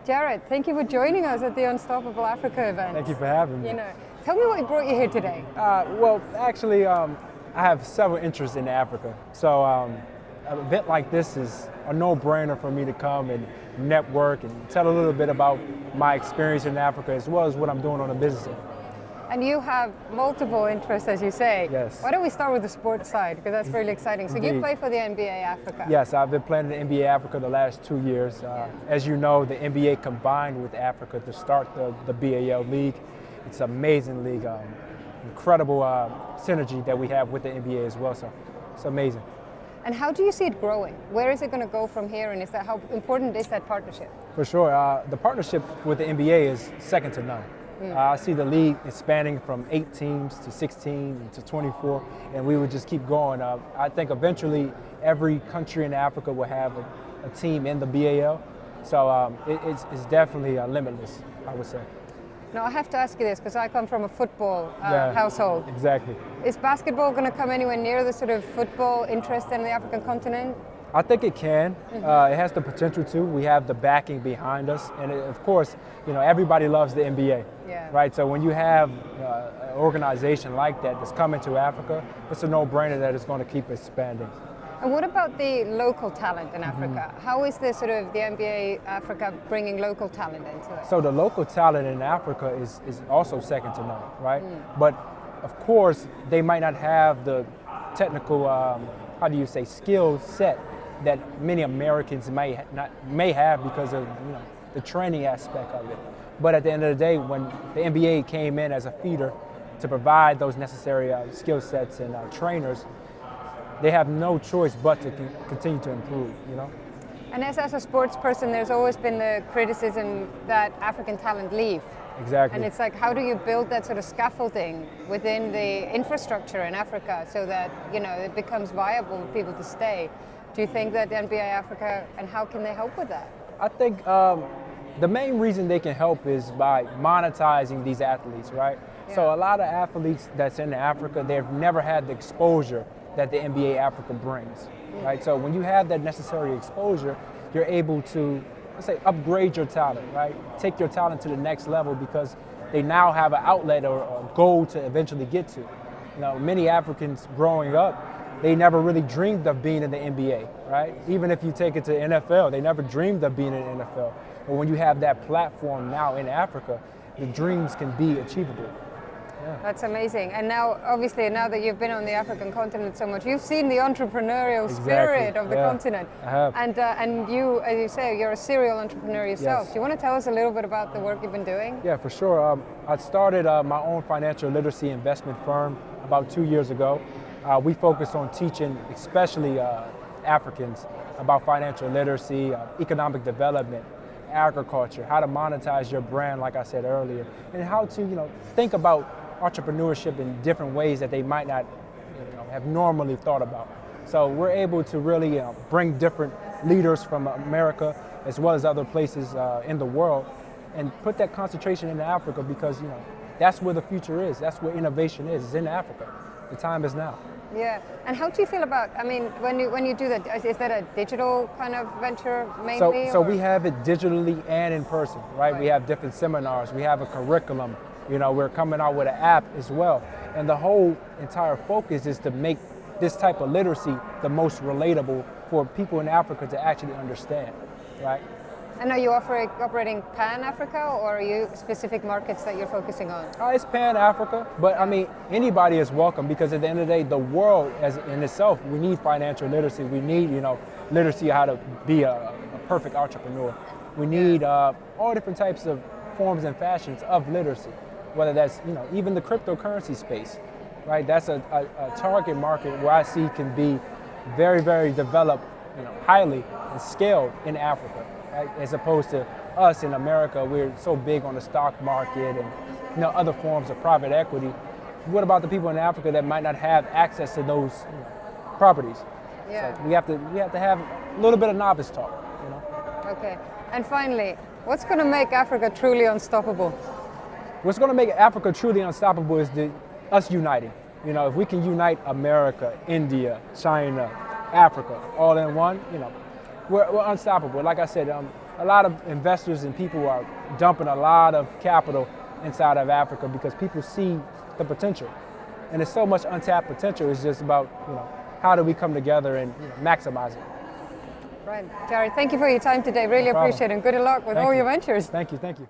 Jared, thank you for joining us at the Unstoppable Africa event. Thank you for having me. Tell me what brought you here today. Well, actually, I have several interests in Africa. So an event like this is a no-brainer for me to come and network and tell a little bit about my experience in Africa as well as what I'm doing on the business end. And you have multiple interests, as you say. Yes. Why don't we start with the sports side, because that's really exciting. So Indeed. you play for the NBA Africa. Yes, I've been playing in the NBA Africa the last 2 years. As you know, the NBA combined with Africa to start the BAL League. It's an amazing league, incredible synergy that we have with the NBA as well, so it's amazing. And how do you see it growing? Where is it going to go from here, and how important is that partnership? For sure, the partnership with the NBA is second to none. I see the league expanding from 8 teams to 16 to 24, and we would just keep going. I think eventually every country in Africa will have a team in the BAL, so it's definitely limitless, I would say. Now I have to ask you this, because I come from a football household. Exactly. Is basketball going to come anywhere near the sort of football interest in the African continent? I think it can. It has the potential to. We have the backing behind us, and of course, everybody loves the NBA, right? So when you have an organization like that that's coming to Africa, it's a no-brainer that it's going to keep expanding. And what about the local talent in Africa? How is the NBA Africa bringing local talent into it? So the local talent in Africa is also second to none, right? But of course, they might not have the technical, skill set that many Americans may have because of the training aspect of it. But at the end of the day, when the NBA came in as a feeder to provide those necessary skill sets and trainers, they have no choice but to continue to improve, And as a sports person, there's always been the criticism that African talent leave. Exactly. And it's like, how do you build that sort of scaffolding within the infrastructure in Africa so that, it becomes viable for people to stay? Do you think that the NBA Africa, and how can they help with that? I think the main reason they can help is by monetizing these athletes, right? Yeah. So a lot of athletes that's in Africa, they've never had the exposure that the NBA Africa brings, right? So when you have that necessary exposure, you're able to, let's say, upgrade your talent, right? Take your talent to the next level because they now have an outlet or a goal to eventually get to. Many Africans growing up, they never really dreamed of being in the NBA, right? Even if you take it to NFL, they never dreamed of being in the NFL. But when you have that platform now in Africa, the dreams can be achievable. Yeah. That's amazing. And now, obviously, now that you've been on the African continent so much, you've seen the entrepreneurial spirit of the continent. I have. And you, as you say, you're a serial entrepreneur yourself. Yes. Do you want to tell us a little bit about the work you've been doing? Yeah, for sure. I started my own financial literacy investment firm about 2 years ago. We focus on teaching, especially Africans, about financial literacy, economic development, agriculture, how to monetize your brand, like I said earlier, and how to, think about entrepreneurship in different ways that they might not, have normally thought about. So we're able to really bring different leaders from America as well as other places in the world, and put that concentration in Africa because, that's where the future is. That's where innovation is. It's in Africa. The time is now. Yeah, and how do you feel about, when you do that, is that a digital kind of venture mainly? So we have it digitally and in person, right? We have different seminars, we have a curriculum, we're coming out with an app as well. And the whole entire focus is to make this type of literacy the most relatable for people in Africa to actually understand, right? And are you operating pan-Africa, or are you specific markets that you're focusing on? It's pan-Africa, but anybody is welcome because at the end of the day, the world as in itself, we need financial literacy. We need, literacy how to be a perfect entrepreneur. We need all different types of forms and fashions of literacy, whether that's, even the cryptocurrency space, right? That's a target market where I see can be very, very developed, highly and scaled in Africa. Right? As opposed to us in America, we're so big on the stock market and other forms of private equity. What about the people in Africa that might not have access to those properties? Yeah. So we have to have a little bit of novice talk. Okay. And finally, what's going to make Africa truly unstoppable? What's going to make Africa truly unstoppable is us uniting. If we can unite America, India, China, Africa, all in one, we're unstoppable. Like I said, a lot of investors and people are dumping a lot of capital inside of Africa because people see the potential. And there's so much untapped potential. It's just about, how do we come together and maximize it. Right. Jared, thank you for your time today. Really No problem. appreciate it. And good luck with Thank all you. your ventures. Thank you.